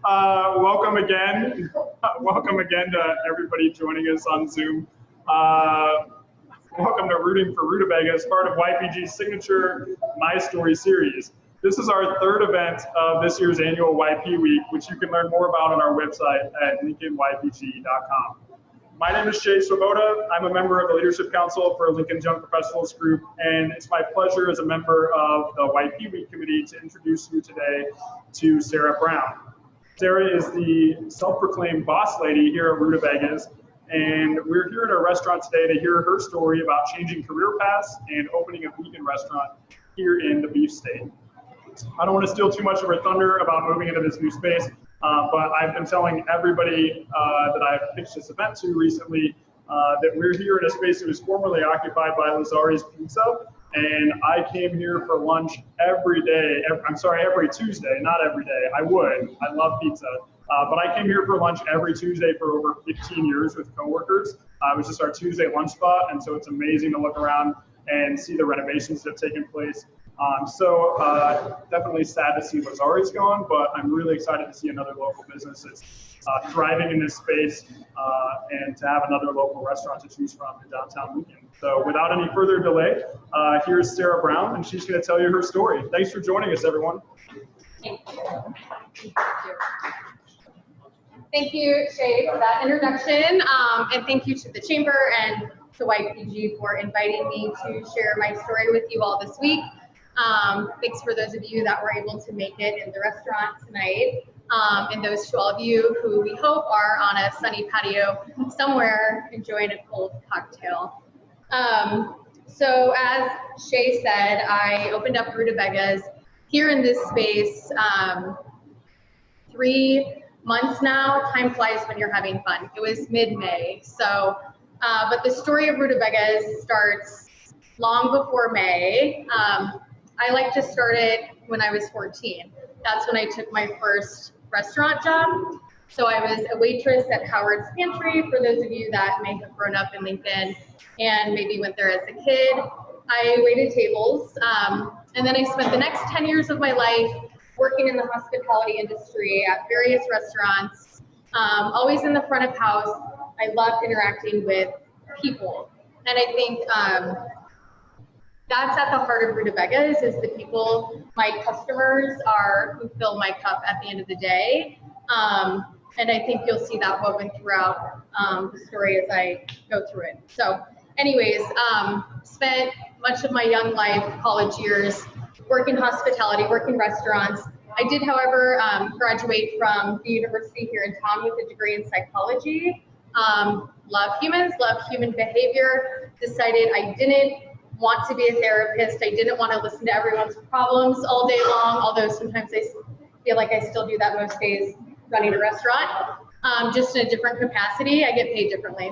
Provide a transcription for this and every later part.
Welcome again. Welcome again to everybody joining us on Zoom. Welcome to Rooting for Rutabagas, part of YPG's signature My Story series. This is our third event of this year's annual YP Week, which you can learn more about on our website at lincolnypg.com. My name is Jay Swoboda. I'm a member of the Leadership Council for Lincoln Young Professionals Group, and it's my pleasure as a member of the YP Week Committee to introduce you today to Sara Brown. Sara is the self-proclaimed boss lady here at Rutabagas, and we're here at our restaurant today to hear her story about changing career paths and opening a vegan restaurant here in the beef state. I don't want to steal too much of her thunder about moving into this new space, but I've been telling everybody that I've pitched this event to recently that we're here in a space that was formerly occupied by Lazari's Pizza, and I came here for lunch every day. Every Tuesday, not every day. I love pizza, but I came here for lunch every Tuesday for over 15 years with coworkers. It was just our Tuesday lunch spot, and so it's amazing to look around and see the renovations that have taken place. Definitely sad to see Lazari's gone, but I'm really excited to see another local business that's thriving in this space and to have another local restaurant to choose from in downtown Lincoln. So without any further delay, here's Sara Brown, and she's going to tell you her story. Thanks for joining us, everyone. Thank you. Thank you, Shay, for that introduction, and thank you to the Chamber and to YPG for inviting me to share my story with you all this week. Thanks for those of you that were able to make it in the restaurant tonight, and those to all of you who we hope are on a sunny patio somewhere enjoying a cold cocktail. So as Shay said, I opened up Rutabagas here in this space 3 months now. Time flies when you're having fun. It was mid-May. So, but the story of Rutabagas starts long before May. I like to start it when I was 14. That's when I took my first restaurant job. So I was a waitress at Howard's Pantry. For those of you that may have grown up in Lincoln and maybe went there as a kid, I waited tables. And then I spent the next 10 years of my life working in the hospitality industry at various restaurants, always in the front of house. I loved interacting with people. And I think that's at the heart of Rutabagas, is the people. My customers are who fill my cup at the end of the day. And I think you'll see that woven throughout the story as I go through it. So anyways, spent much of my young life, college years, working hospitality, working restaurants. I did, however, graduate from the university here in town with a degree in psychology. Love humans, love human behavior. Decided I didn't want to be a therapist. I didn't want to listen to everyone's problems all day long, although sometimes I feel like I still do that most days running a restaurant, just in a different capacity. I get paid differently.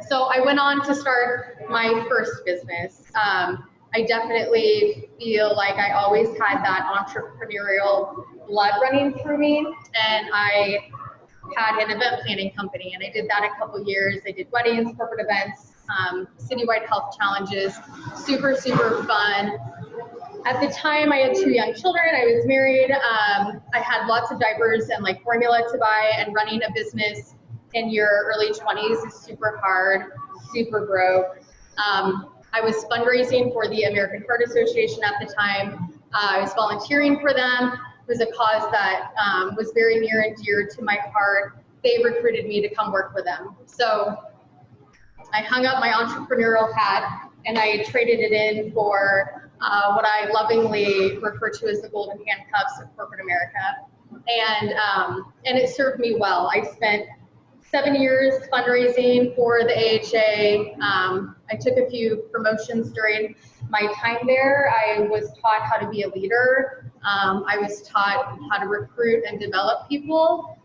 So I went on to start my first business. I definitely feel like I always had that entrepreneurial blood running through me, and I had an event planning company, and I did that a couple years. I did weddings, corporate events, citywide health challenges, super, super fun. At the time, I had 2 young children. I was married. I had lots of diapers and like formula to buy, and running a business in your early 20s is super hard, super broke. I was fundraising for the American Heart Association at the time. I was volunteering for them. It was a cause that was very near and dear to my heart. They recruited me to come work for them. So I hung up my entrepreneurial hat and I traded it in for what I lovingly refer to as the golden handcuffs of corporate America. And it served me well. I spent 7 years fundraising for the AHA. I took a few promotions during my time there. I was taught how to be a leader. I was taught how to recruit and develop people.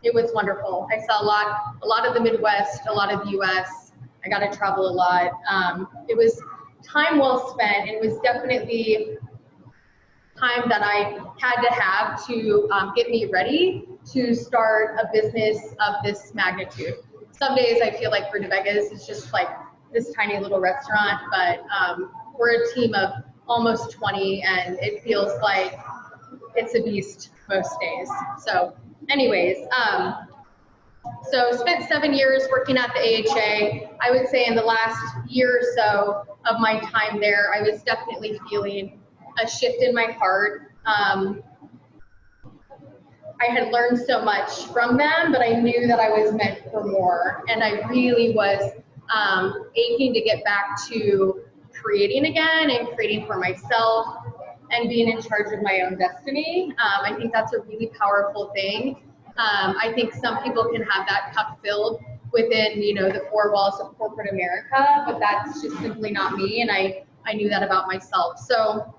It was wonderful. I saw a lot of the Midwest, a lot of the US. I got to travel a lot. It was time well spent. It was definitely time that I had to have to get me ready to start a business of this magnitude. Some days I feel like Rutabagas is just like this tiny little restaurant, but we're a team of almost 20, and it feels like it's a beast most days. So anyways, so spent 7 years working at the AHA. I would say in the last year or so of my time there, I was definitely feeling a shift in my heart. I had learned so much from them, but I knew that I was meant for more. And I really was aching to get back to creating again and creating for myself and being in charge of my own destiny. I think that's a really powerful thing. I think some people can have that cup filled within, you know, the four walls of corporate America, but that's just simply not me. And I knew that about myself. So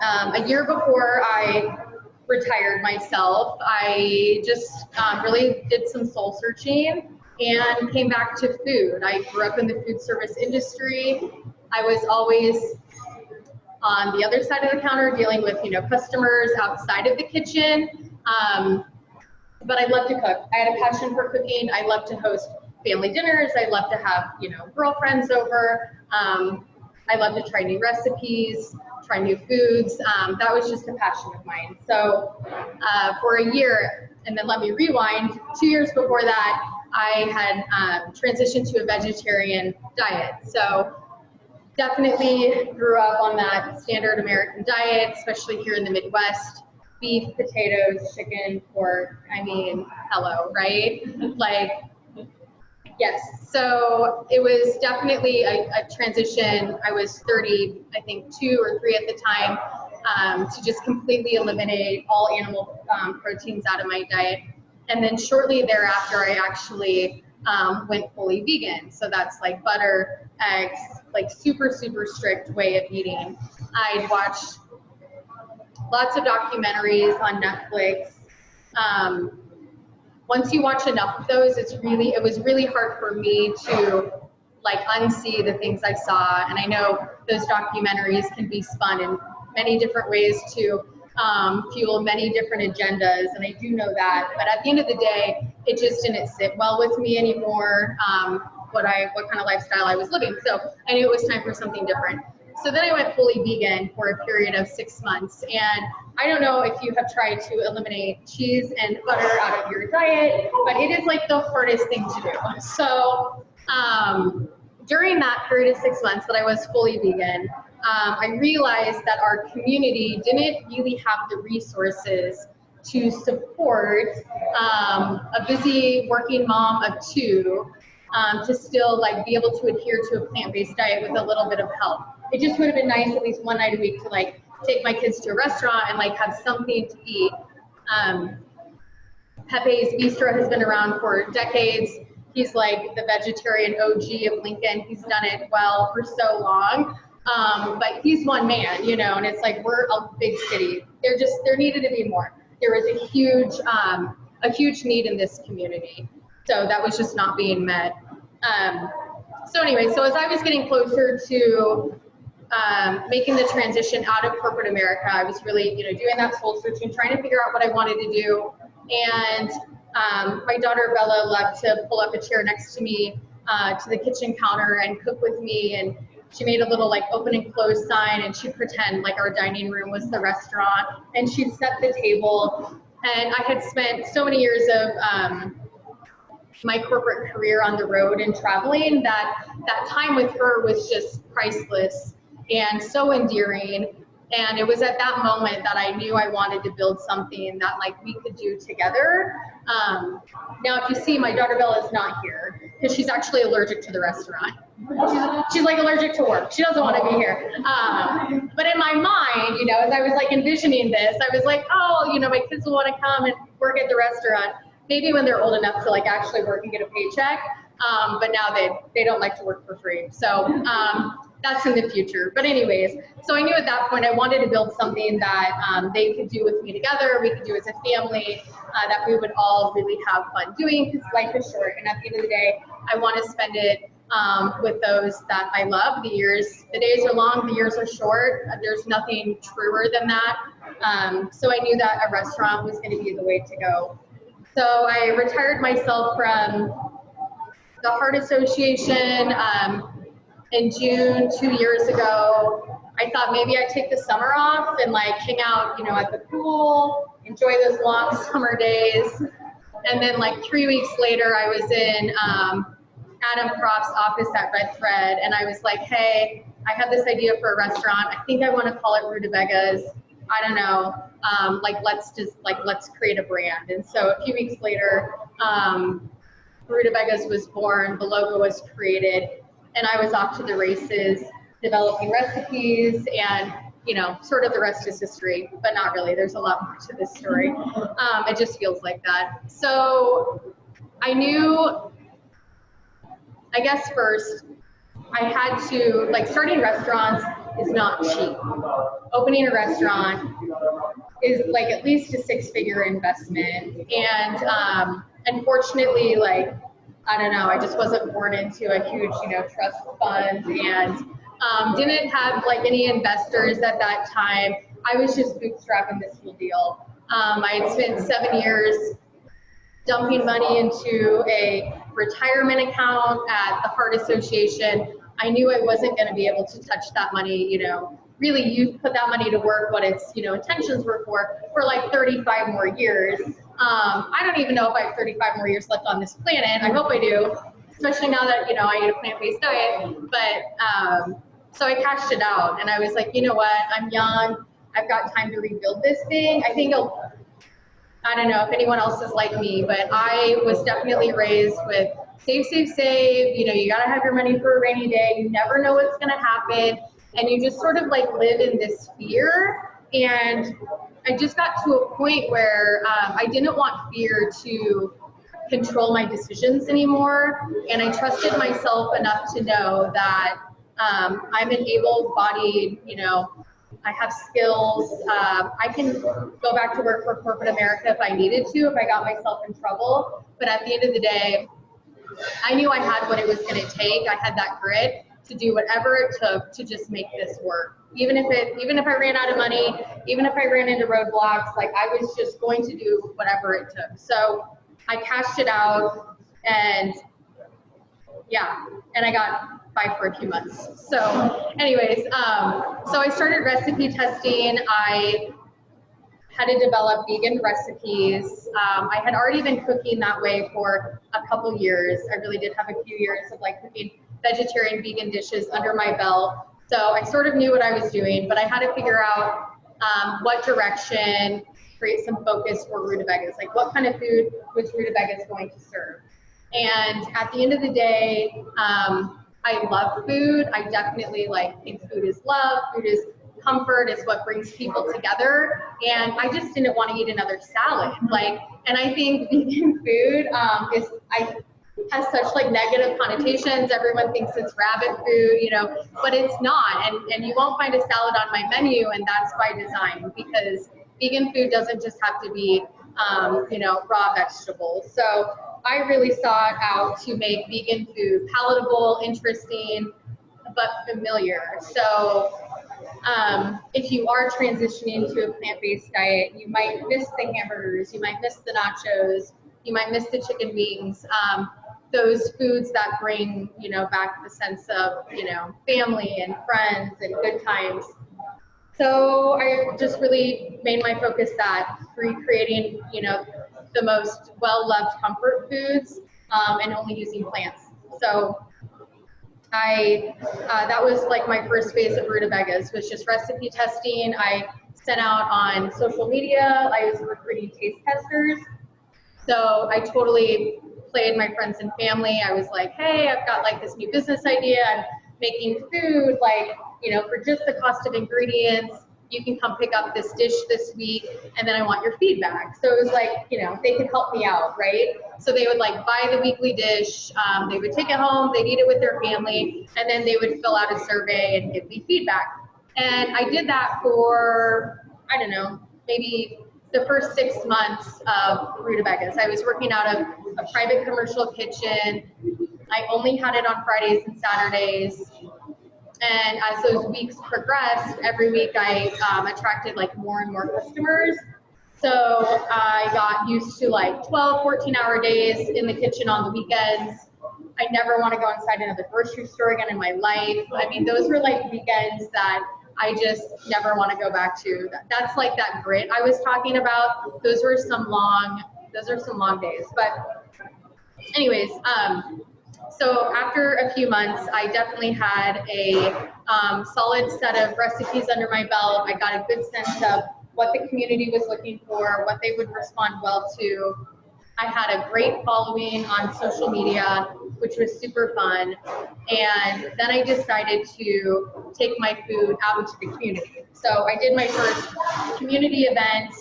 a year before I retired myself, I just really did some soul searching and came back to food. I grew up in the food service industry. I was always on the other side of the counter dealing with, you know, customers outside of the kitchen. But I love to cook. I had a passion for cooking. I love to host family dinners. I love to have, you know, girlfriends over. I love to try new recipes, try new foods. That was just a passion of mine. So for a year, and then let me rewind, 2 years before that, I had transitioned to a vegetarian diet. So definitely grew up on that standard American diet, especially here in the Midwest. Beef, potatoes, chicken, pork, I mean, hello, right? Like, yes. So it was definitely a transition. I was 30, I think 2 or 3 at the time, to just completely eliminate all animal proteins out of my diet. And then shortly thereafter, I actually went fully vegan. So that's like butter, eggs, like super, super strict way of eating. I'd watched lots of documentaries on Netflix. Once you watch enough of those, it was really hard for me to like unsee the things I saw. And I know those documentaries can be spun in many different ways to fuel many different agendas, and I do know that. But at the end of the day, it just didn't sit well with me anymore. What kind of lifestyle I was living. So I knew it was time for something different. So then I went fully vegan for a period of 6 months. And I don't know if you have tried to eliminate cheese and butter out of your diet, but it is like the hardest thing to do. So during that period of 6 months that I was fully vegan, I realized that our community didn't really have the resources to support a busy working mom of 2 to still like be able to adhere to a plant-based diet with a little bit of help. It just would have been nice at least one night a week to like take my kids to a restaurant and like have something to eat. Pepe's Bistro has been around for decades. He's like the vegetarian OG of Lincoln. He's done it well for so long. But he's one man, you know, and it's like we're a big city. There needed to be more. There was a huge need in this community. So that was just not being met. So anyway, so as I was getting closer to making the transition out of corporate America, I was really, you know, doing that soul searching, trying to figure out what I wanted to do. And my daughter Bella loved to pull up a chair next to me to the kitchen counter and cook with me. And she made a little like open and close sign, and she'd pretend like our dining room was the restaurant, and she'd set the table. And I had spent so many years of my corporate career on the road and traveling that time with her was just priceless and so endearing. And it was at that moment that I knew I wanted to build something that like we could do together. Now, if you see, my daughter Bella is not here because she's actually allergic to the restaurant. She's like allergic to work. She doesn't want to be here. But in my mind, you know, as I was like envisioning this, I was like, oh, you know, my kids will want to come and work at the restaurant. Maybe when they're old enough to like actually work and get a paycheck. But now they don't like to work for free. So that's in the future. But anyways, so I knew at that point I wanted to build something that they could do with me together, we could do as a family, that we would all really have fun doing, because life is short. And at the end of the day, I want to spend it with those that I love. The days are long, the years are short. There's nothing truer than that. So I knew that a restaurant was going to be the way to go. So I retired myself from the Heart Association in June 2 years ago. I thought maybe I'd take the summer off and like hang out, you know, at the pool, enjoy those long summer days. And then like 3 weeks later, I was in Adam Croft's office at Red Thread, and I was like, hey, I have this idea for a restaurant. I think I want to call it Rutabagas. I don't know. Let's create a brand. And so a few weeks later, Rutabagas was born, the logo was created, and I was off to the races developing recipes, and sort of the rest is history, but not really. There's a lot more to this story. It just feels like that. So I knew, I guess first, I had to, starting restaurants is not cheap. Opening a restaurant is at least a 6-figure investment. And unfortunately, I don't know, I just wasn't born into a huge, trust fund, and didn't have any investors at that time. I was just bootstrapping this whole deal. I had spent 7 years dumping money into a retirement account at the Heart Association. I knew I wasn't going to be able to touch that money, really put that money to work, what its, intentions were for 35 more years. I don't even know if I have 35 more years left on this planet. I hope I do, especially now that, I eat a plant-based diet. But so I cashed it out, and I was like, you know what, I'm young, I've got time to rebuild this thing. I think I don't know if anyone else is like me, but I was definitely raised with save, save, save. You got to have your money for a rainy day. You never know what's going to happen. And you just sort of live in this fear. And I just got to a point where I didn't want fear to control my decisions anymore. And I trusted myself enough to know that I'm an able-bodied, I have skills. I can go back to work for corporate America if I needed to, if I got myself in trouble. But at the end of the day, I knew I had what it was going to take. I had that grit to do whatever it took to just make this work. Even if I ran out of money, even if I ran into roadblocks, I was just going to do whatever it took. So I cashed it out, and yeah, and I got by for a few months. So anyways, so I started recipe testing. I had to develop vegan recipes. I had already been cooking that way for a couple years. I really did have a few years of cooking vegetarian, vegan dishes under my belt. So I sort of knew what I was doing, but I had to figure out what direction, create some focus for Rutabagas. What kind of food was Rutabagas going to serve? And at the end of the day, I love food. I definitely think food is love, food is comfort, is what brings people together. And I just didn't want to eat another salad. And I think vegan food has such negative connotations. Everyone thinks it's rabbit food, but it's not. And you won't find a salad on my menu, and that's by design, because vegan food doesn't just have to be, raw vegetables. So I really sought out to make vegan food palatable, interesting, but familiar. So if you are transitioning to a plant-based diet, you might miss the hamburgers, you might miss the nachos, you might miss the chicken wings, those foods that bring, back the sense of, family and friends and good times. So I just really made my focus that, recreating, the most well-loved comfort foods, and only using plants. So that was my first phase of Rutabagas, was just recipe testing. I sent out on social media. I was recruiting taste testers. So I totally played my friends and family. I was like, hey, I've got this new business idea. I'm making food, for just the cost of ingredients. You can come pick up this dish this week, and then I want your feedback. So it was they could help me out, right? So they would buy the weekly dish, they would take it home, they'd eat it with their family, and then they would fill out a survey and give me feedback. And I did that for, I don't know, maybe the first 6 months of Rutabagas. I was working out of a private commercial kitchen. I only had it on Fridays and Saturdays. And as those weeks progressed, every week I attracted more and more customers. So I got used to 12, 14-hour days in the kitchen on the weekends. I never want to go inside another grocery store again in my life. I mean, those were weekends that I just never want to go back to. That's like that grit I was talking about. Those are some long days. But anyways, so after a few months, I definitely had a solid set of recipes under my belt. I got a good sense of what the community was looking for, what they would respond well to. I had a great following on social media, which was super fun. And then I decided to take my food out into the community. So I did my first community event,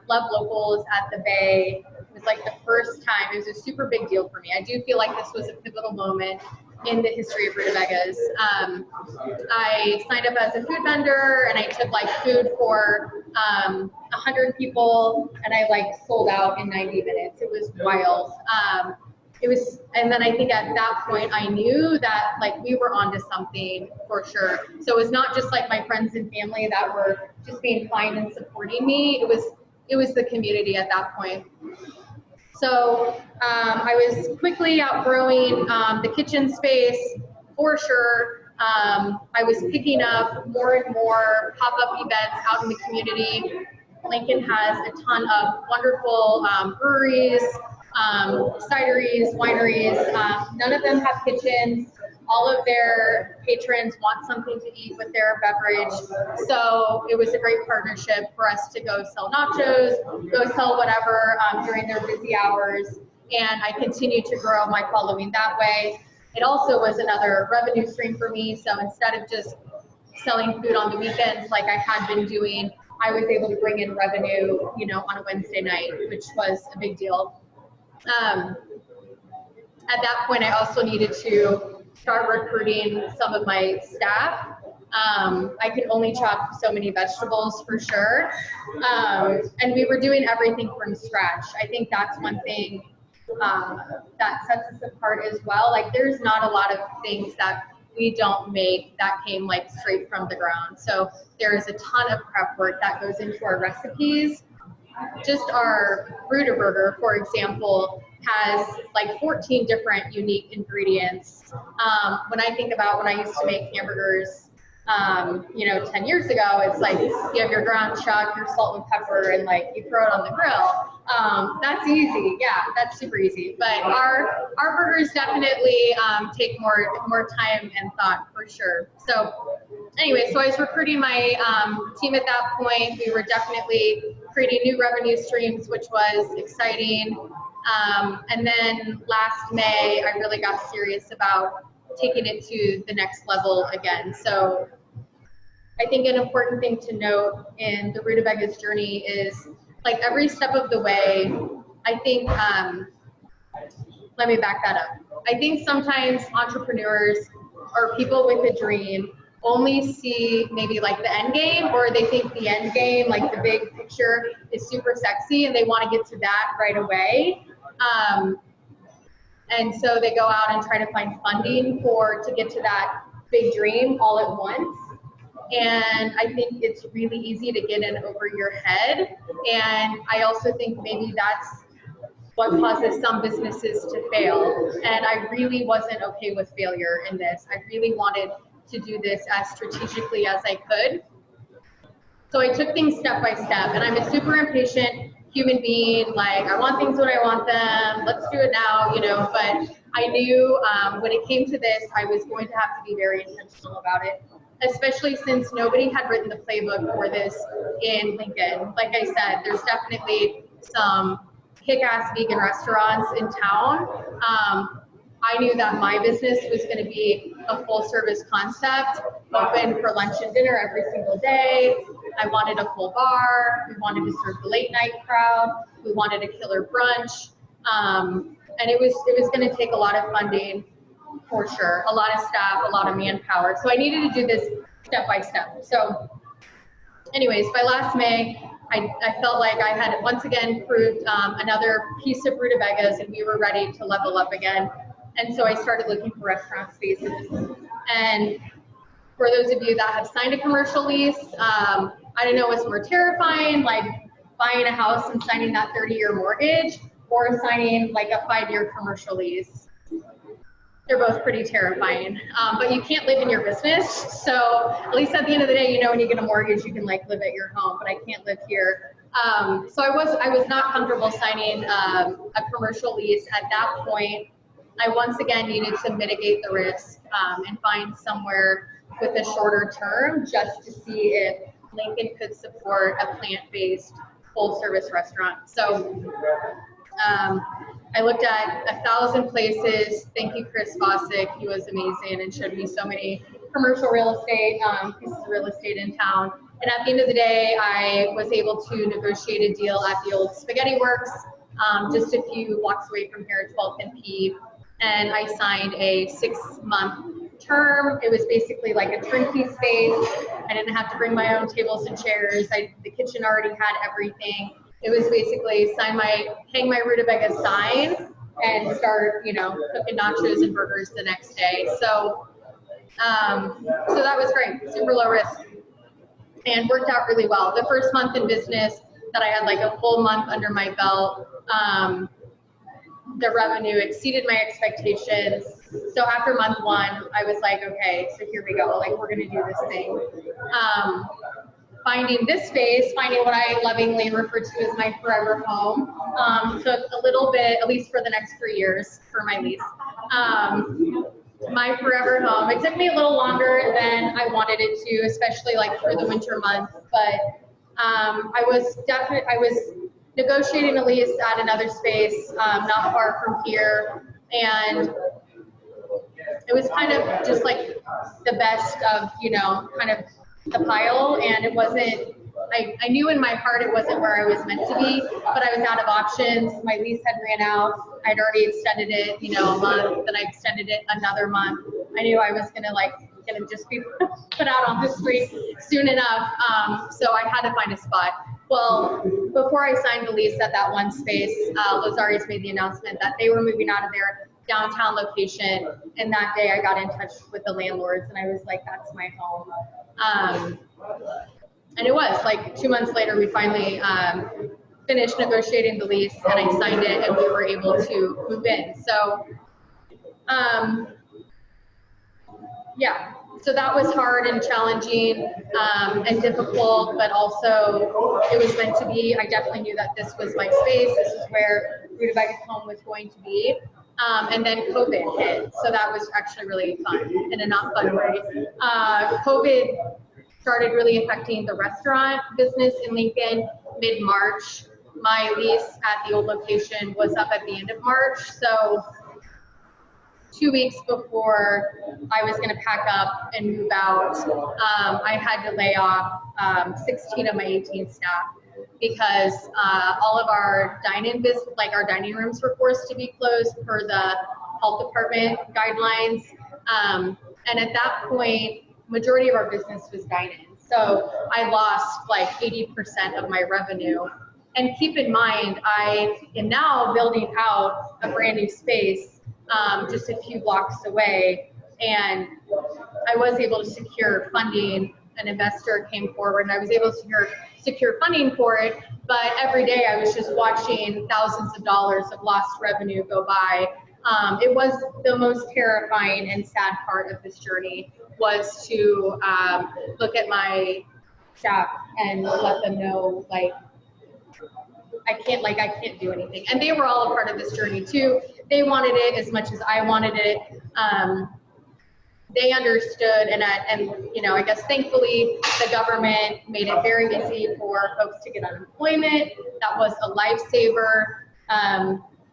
Love Locals at the Bay. It was like the first time. It was a super big deal for me. I do feel like this was a pivotal moment in the history of Rutabagas. I signed up as a food vendor, and I took like food for 100 people, and I like sold out in 90 minutes. It was wild. And then I think at that point I knew that like we were onto something for sure. So it was not just like my friends and family that were just being kind and supporting me. It was the community at that point. So I was quickly outgrowing the kitchen space for sure. I was picking up more and more pop-up events out in the community. Lincoln has a ton of wonderful breweries, cideries, wineries. None of them have kitchens. All of their patrons want something to eat with their beverage. So it was a great partnership for us to go sell nachos, go sell whatever during their busy hours. And I continued to grow my following that way. It also was another revenue stream for me. So instead of just selling food on the weekends like I had been doing, I was able to bring in revenue, you know, on a Wednesday night, which was a big deal. At that point, I also needed to start recruiting some of my staff. I could only chop so many vegetables for sure. And we were doing everything from scratch. I think that's one thing that sets us apart as well. Like there's not a lot of things that we don't make that came like straight from the ground. So there is a ton of prep work that goes into our recipes. Just our Rutaburger, for example, has like 14 different unique ingredients. When I think about when I used to make hamburgers, you know, 10 years ago, it's like you have your ground chuck, your salt and pepper, and like you throw it on the grill. That's easy. Yeah, that's super easy. But our burgers definitely take more time and thought for sure. So anyway, so I was recruiting my team at that point. We were definitely creating new revenue streams, which was exciting. And then last May, I really got serious about taking it to the next level again. So I think an important thing to note in the Rutabagas journey is like every step of the way, I think, let me back that up. I think sometimes entrepreneurs or people with a dream only see maybe like the end game, or they think the end game, like the big picture, is super sexy and they want to get to that right away. And so they go out and try to find funding to get to that big dream all at once. And I think it's really easy to get in over your head. And I also think maybe that's what causes some businesses to fail. And I really wasn't okay with failure in this. I really wanted to do this as strategically as I could. So I took things step by step, and I'm a super impatient human being. Like, I want things when I want them. Let's do it now, you know. But I knew when it came to this, I was going to have to be very intentional about it, especially since nobody had written the playbook for this in Lincoln. Like I said, there's definitely some kick-ass vegan restaurants in town. I knew that my business was going to be a full-service concept, open for lunch and dinner every single day. I wanted a full bar. We wanted to serve the late-night crowd. We wanted a killer brunch, and it was going to take a lot of funding for sure, a lot of staff, a lot of manpower. So I needed to do this step by step. So, anyways, by last May, I felt like I had once again proved another piece of Rutabagas, and we were ready to level up again. And so I started looking for restaurant spaces. And for those of you that have signed a commercial lease, I don't know what's more terrifying, like buying a house and signing that 30-year mortgage, or signing like a 5-year commercial lease. they're both pretty terrifying. But you can't live in your business. So at least at the end of the day, you know, when you get a mortgage, you can like live at your home, but I can't live here. So I was not comfortable signing a commercial lease at that point. I once again needed to mitigate the risk and find somewhere with a shorter term just to see if Lincoln could support a plant-based full-service restaurant. So I looked at 1,000 places. Thank you, Chris Fossick. He was amazing and showed me so many commercial real estate, pieces of real estate in town. And at the end of the day, I was able to negotiate a deal at the old Spaghetti Works, just a few blocks away from here at 12th and P. And I signed a 6-month term. It was basically like a turnkey space. I didn't have to bring my own tables and chairs. The kitchen already had everything. It was basically hang my Rutabagas sign and start, you know, cooking nachos and burgers the next day. So that was great, super low risk, and worked out really well. The first month in business that I had like a full month under my belt, the revenue exceeded my expectations. So after month 1, I was like, okay, so here we go. Like, we're going to do this thing. Finding this space, finding what I lovingly refer to as my forever home, took a little bit, at least for the next 3 years for my lease. My forever home. It took me a little longer than I wanted it to, especially like through the winter months. But I was negotiating a lease at another space not far from here, and it was kind of just like the best of, you know, kind of the pile, and it wasn't. I knew in my heart it wasn't where I was meant to be, but I was out of options. My lease had ran out. I'd already extended it, you know, a month, then I extended it another month. I knew I was gonna just be put out on the street soon enough. So I had to find a spot. Well, before I signed the lease at that one space, Lozari's made the announcement that they were moving out of their downtown location. And that day I got in touch with the landlords and I was like, that's my home. And it was like 2 months later, we finally finished negotiating the lease and I signed it and we were able to move in. So, yeah, so that was hard and challenging and difficult, but also it was meant to be. I definitely knew that this was my space. This is where Rutabagas home was going to be. And then COVID hit. So that was actually really fun in a not fun way. COVID started really affecting the restaurant business in Lincoln mid-March. My lease at the old location was up at the end of March. So 2 weeks before I was going to pack up and move out, I had to lay off 16 of my 18 staff because all of our dine-in business, like our dining rooms, were forced to be closed per the health department guidelines. And at that point, majority of our business was dine-in. So I lost like 80% of my revenue. And keep in mind, I am now building out a brand new space just a few blocks away. And I was able to secure funding. An investor came forward and I was able to secure funding for it. But every day I was just watching thousands of dollars of lost revenue go by. It was the most terrifying and sad part of this journey, was to look at my staff and let them know, like, I can't do anything. And they were all a part of this journey too. They wanted it as much as I wanted it. They understood, and you know, I guess thankfully the government made it very easy for folks to get unemployment. That was a lifesaver.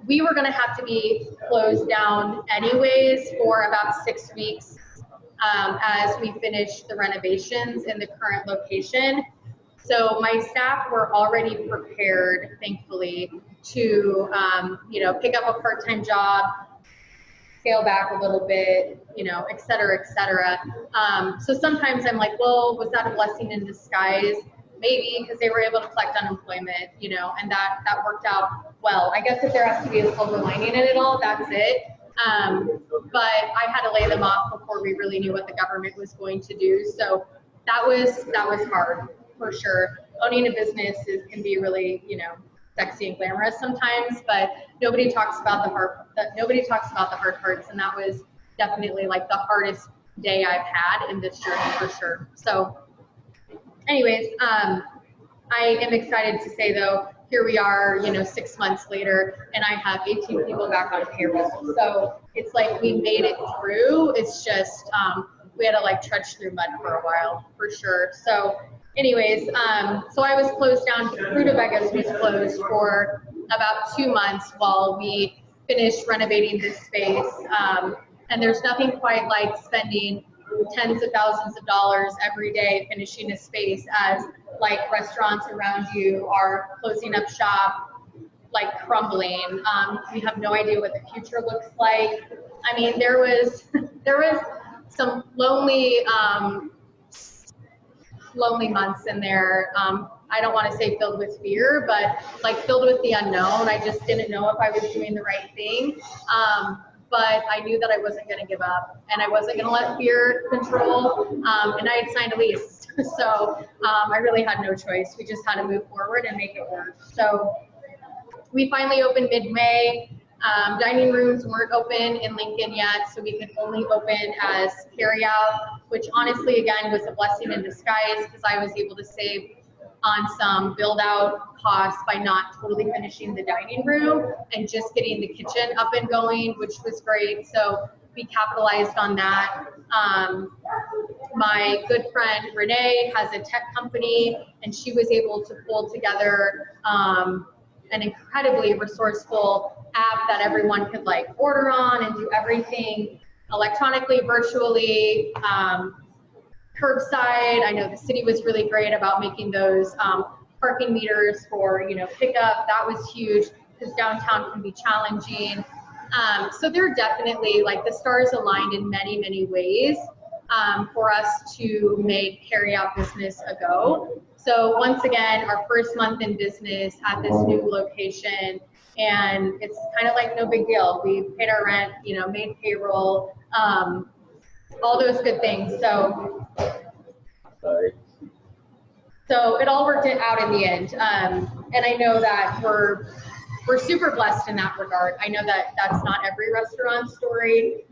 We were going to have to be closed down anyways for about 6 weeks as we finished the renovations in the current location. So my staff were already prepared, thankfully, to you know, pick up a part-time job, scale back a little bit, you know, et cetera, et cetera. So sometimes I'm like, well, was that a blessing in disguise? Maybe, because they were able to collect unemployment, you know, and that worked out well. I guess if there has to be a silver lining in it all, that's it. But I had to lay them off before we really knew what the government was going to do. So that was hard, for sure. Owning a business can be really, you know, sexy and glamorous sometimes, but nobody talks about the hard parts, and that was definitely like the hardest day I've had in this journey for sure. So anyways, I am excited to say though, here we are, 6 months later, and I have 18 people back on payroll. So it's like we made it through. It's just, we had to like trudge through mud for a while, for sure. So anyways, so I was closed down. Rutabagas was closed for about 2 months while we finished renovating this space. And there's nothing quite like spending tens of thousands of dollars every day finishing a space as like restaurants around you are closing up shop, like crumbling. We have no idea what the future looks like. I mean, there was some lonely months in there. I don't want to say filled with fear, but like filled with the unknown. I just didn't know if I was doing the right thing. But I knew that I wasn't going to give up, and I wasn't going to let fear control, and I had signed a lease. So I really had no choice. We just had to move forward and make it work. So we finally opened mid-May. Dining rooms weren't open in Lincoln yet, so we could only open as carryout, which honestly, again, was a blessing in disguise because I was able to save on some build-out costs by not totally finishing the dining room and just getting the kitchen up and going, which was great. So we capitalized on that. My good friend Renee has a tech company, and she was able to pull together an incredibly resourceful app that everyone could like order on and do everything electronically, virtually, curbside. I know the city was really great about making those parking meters for pickup. That was huge because downtown can be challenging. So they're definitely like the stars aligned in many, many ways for us to make carryout business a go. So once again, our first month in business at this new location, and it's kind of like no big deal. We paid our rent, made payroll, all those good things. So it all worked out in the end. And I know that we're super blessed in that regard. I know that that's not every restaurant story.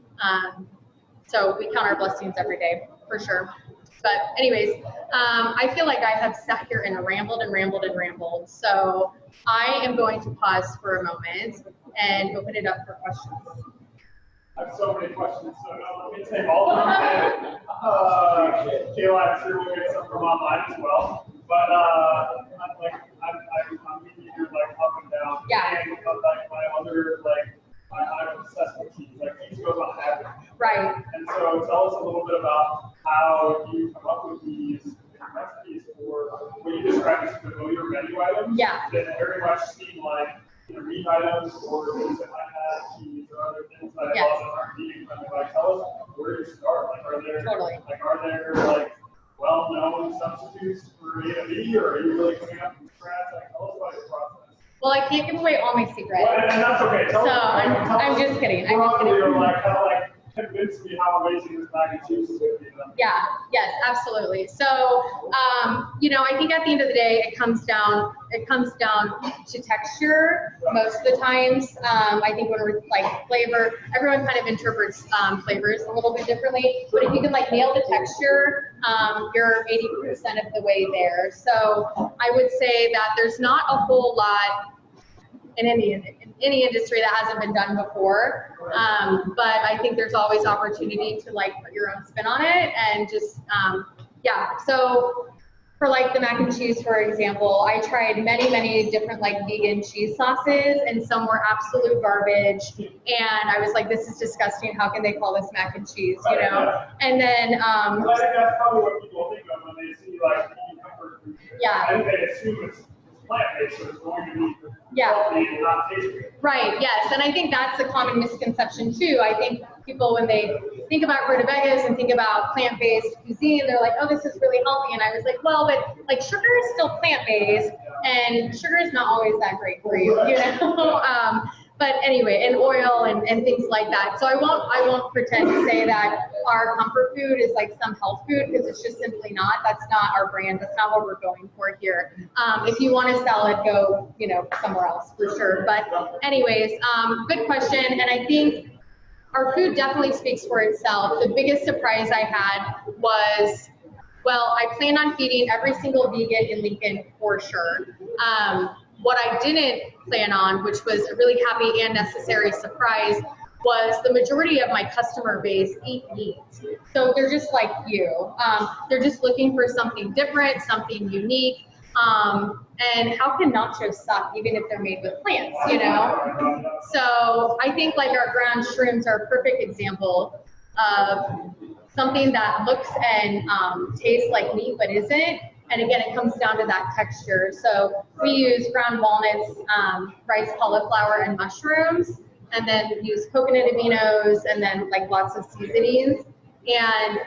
So we count our blessings every day, for sure. But anyways, I feel like I have sat here and rambled and rambled and rambled. So I am going to pause for a moment and open it up for questions. I have so many questions, so let me take all of them. Kayla, I'm sure we'll get some from online as well. But I'm meeting you like up and down. Yeah. And like my other I'm obsessed with cheese. Like cheese goes on habit. Right. And so tell us a little bit about how you come up with these recipes for what you describe as familiar menu items. Yeah. That very much seem like meat items or things that might have cheese or other things that I love that aren't vegan friendly. Like tell us where you start. Like are there well-known substitutes for A to B, or are you really coming up from scratch? Like tell us about your process. Well, I can't give away all my secrets. Well, and that's okay. I'm just kidding. I'm just kidding. Like convince me how amazing this mac and cheese is going to be. Yeah, yes, absolutely. So, I think at the end of the day, it comes down to texture most of the times. I think when we're like flavor, everyone kind of interprets flavors a little bit differently. But if you can like nail the texture, you're 80% of the way there. So I would say that there's not a whole lot in any industry that hasn't been done before. But I think there's always opportunity to like put your own spin on it and just, So for like the mac and cheese, for example, I tried many different like vegan cheese sauces, and some were absolute garbage. And I was like, this is disgusting. How can they call this mac and cheese, And then, I think that's probably what people think of when they see like vegan comfort food. Yeah. I think they assume it's plant-based, so it's going to be healthy and not tasty. Right, yes, and I think that's a common misconception too. I think people, when they think about Rutabagas and think about plant-based cuisine, they're like, oh, this is really healthy. And I was like, well, but like sugar is still plant-based, and sugar is not always that great for you, But anyway, and oil and things like that. So I won't pretend to say that our comfort food is like some health food, because it's just simply not. That's not our brand. That's not what we're going for here. If you want a salad, go somewhere else for sure. But anyways, good question. And I think our food definitely speaks for itself. The biggest surprise I had was, well, I plan on feeding every single vegan in Lincoln for sure. What I didn't plan on, which was a really happy and necessary surprise, was the majority of my customer base eat meat. So they're just like you. They're just looking for something different, something unique. And how can nachos suck even if they're made with plants, you know? So I think like our ground shrooms are a perfect example of something that looks and tastes like meat but isn't. And again, it comes down to that texture. So we use ground walnuts, rice cauliflower, and mushrooms, and then use coconut aminos, and then like lots of seasonings, and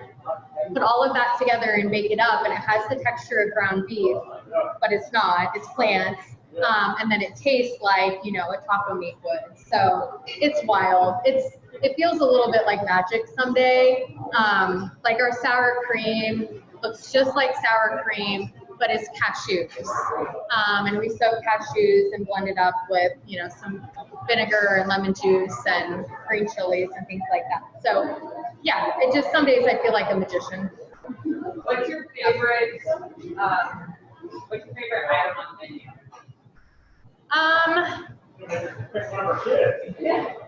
put all of that together and make it up, and it has the texture of ground beef, but it's not, it's plants. And then it tastes like, you know, a taco meat would. So it's wild. It feels a little bit like magic someday. Like our sour cream looks just like sour cream, but it's cashews. And we soak cashews and blend it up with, you know, some vinegar and lemon juice and green chilies and things like that. So yeah, it just, some days I feel like a magician. What's your favorite item on the menu?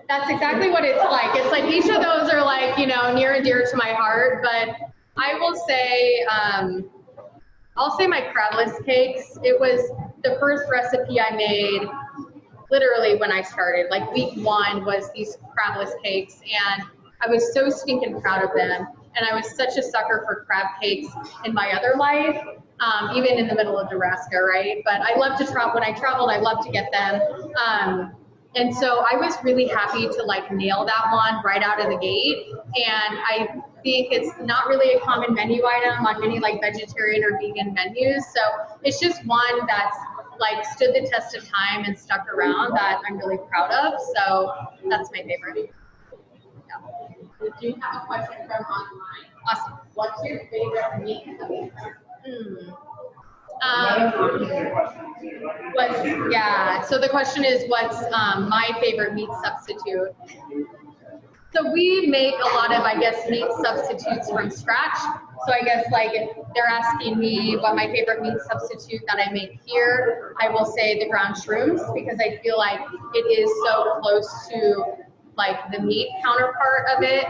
That's exactly what it's like. It's like each of those are like, you know, near and dear to my heart, but I will say, I'll say my crabless cakes. It was the first recipe I made literally when I started. Like week 1 was these crabless cakes, and I was so stinking proud of them. And I was such a sucker for crab cakes in my other life, even in the middle of Nebraska, right? But I love to travel. When I traveled, I loved to get them. And so I was really happy to like nail that one right out of the gate. And I think it's not really a common menu item on many like vegetarian or vegan menus. So it's just one that's like stood the test of time and stuck around that I'm really proud of. So that's my favorite. Do you have a question from online? Awesome. What's your favorite meat? Yeah, so the question is, what's my favorite meat substitute? So we make a lot of, I guess, meat substitutes from scratch. So I guess like if they're asking me what my favorite meat substitute that I make here, I will say the ground shrooms, because I feel like it is so close to like the meat counterpart of it.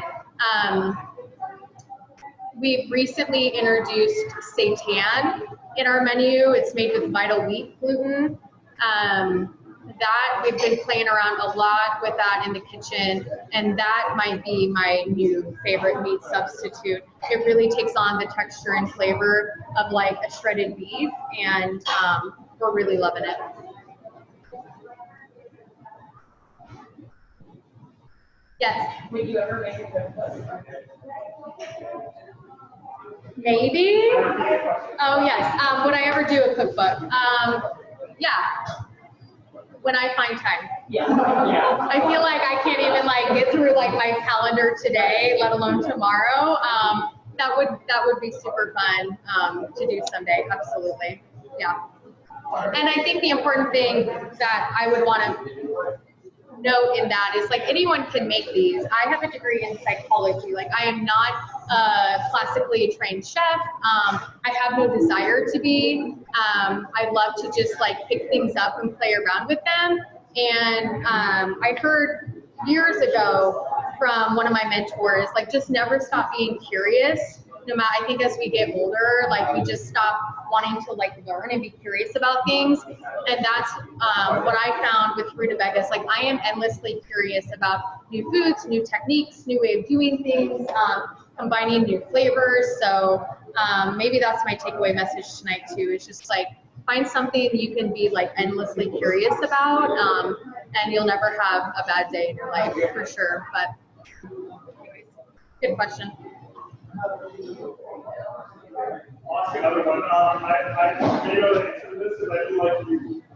We've recently introduced seitan in our menu. It's made with vital wheat gluten. That we've been playing around a lot with that in the kitchen, and that might be my new favorite meat substitute. It really takes on the texture and flavor of like a shredded beef, and we're really loving it. Yes. Would you ever make a cookbook? Maybe. Oh yes. Would I ever do a cookbook? Yeah. When I find time. Yeah. I feel like I can't even like get through like my calendar today, let alone tomorrow. That would be super fun to do someday. Absolutely. Yeah. And I think the important thing that I would want to note in that is like anyone can make these. I have a degree in psychology. Like I am not a classically trained chef. I have no desire to be. I love to just like pick things up and play around with them. And I heard years ago from one of my mentors, like just never stop being curious. No matter, I think as we get older, like we just stop wanting to like learn and be curious about things. And that's what I found with Rutabagas. Like I am endlessly curious about new foods, new techniques, new way of doing things, combining new flavors. So maybe that's my takeaway message tonight too. It's just like find something you can be like endlessly curious about, and you'll never have a bad day in your life for sure. But anyways, good question. I'll ask another one. I may know the answer to this because I feel like you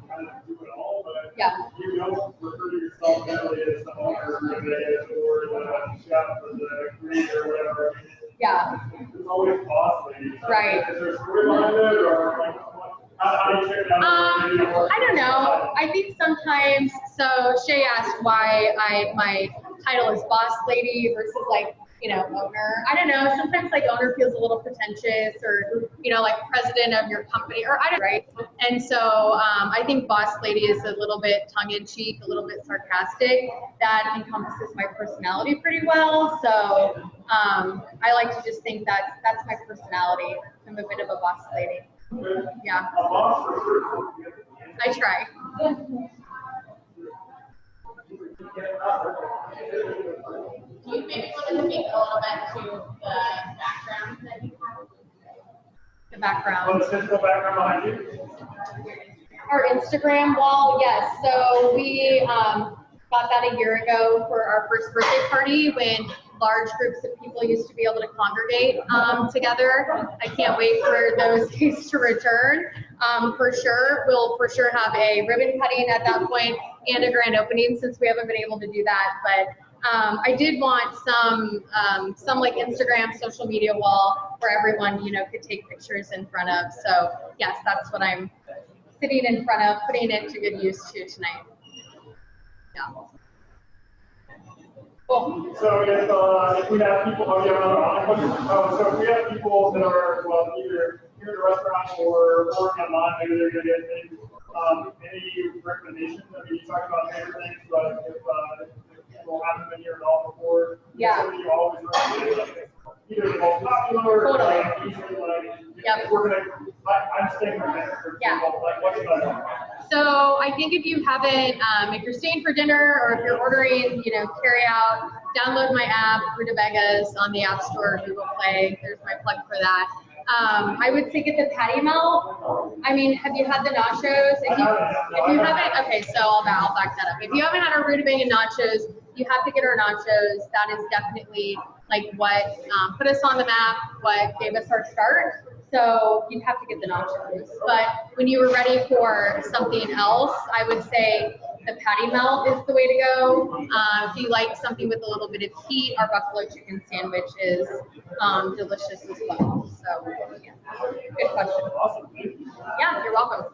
kind of do it all, but yeah. You don't refer to yourself really as the owner or the chef or the creator or whatever. Yeah. It's always costly. Right. Is there a story behind it, or like How do you check it out? I don't know. I think sometimes, so Shay asked why my title is boss lady versus like, owner. I don't know. Sometimes like owner feels a little pretentious or, like president of your company or I don't know, right? And so I think boss lady is a little bit tongue in cheek, a little bit sarcastic. That encompasses my personality pretty well. So I like to just think that's my personality. I'm a bit of a boss lady. Yeah. I try. Do you maybe want to speak a little bit to the background that you have? The background. What's the physical background behind you? Our Instagram wall, yes. So we got that a year ago for our first birthday party when large groups of people used to be able to congregate together. I can't wait for those days to return. For sure, we'll for sure have a ribbon cutting at that point and a grand opening since we haven't been able to do that. But I did want some like Instagram social media wall where everyone, could take pictures in front of. So yes, that's what I'm sitting in front of, putting it to good use too tonight. Yeah. Cool. So if we have people, so if we have people that are either here at the restaurant or ordering online, maybe they're going to get things. Any recommendations? I mean, you talk about favorite things, but if people haven't been here at all before, something you always recommend, either the most popular, Totally. usually I'm staying for dinner. For example, what's the best one? So I think if you haven't, if you're staying for dinner or if you're ordering, carry out, download my app, Rutabagas, on the App Store, Google Play. There's my plug for that. I would say get the patty melt. I mean, have you had the nachos? If you haven't, okay, so I'll back that up. If you haven't had our Rutabaga nachos, you have to get our nachos. That is definitely like what put us on the map, what gave us our start. So you have to get the nachos. But when you were ready for something else, I would say the patty melt is the way to go. If you like something with a little bit of heat, our buffalo chicken sandwich is delicious as well. So, yeah. Good question. Awesome. Yeah, you're welcome.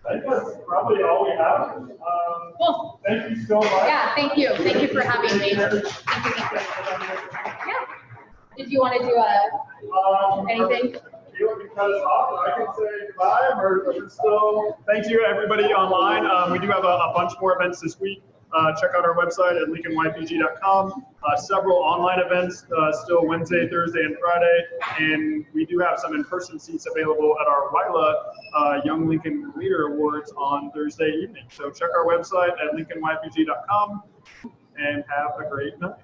I think that's probably all we have. Cool. Thank you so much. Yeah, thank you. Thank you for having me. Thank you. Yeah. Did you want to do anything? You can cut us off, or I can say goodbye, or still. Thank you, everybody online. We do have a bunch more events this week. Check out our website at lincolnypg.com. Several online events still Wednesday, Thursday, and Friday. And we do have some in-person seats available at our WILA Young Lincoln Leader Awards on Thursday evening. So check our website at lincolnypg.com and have a great night.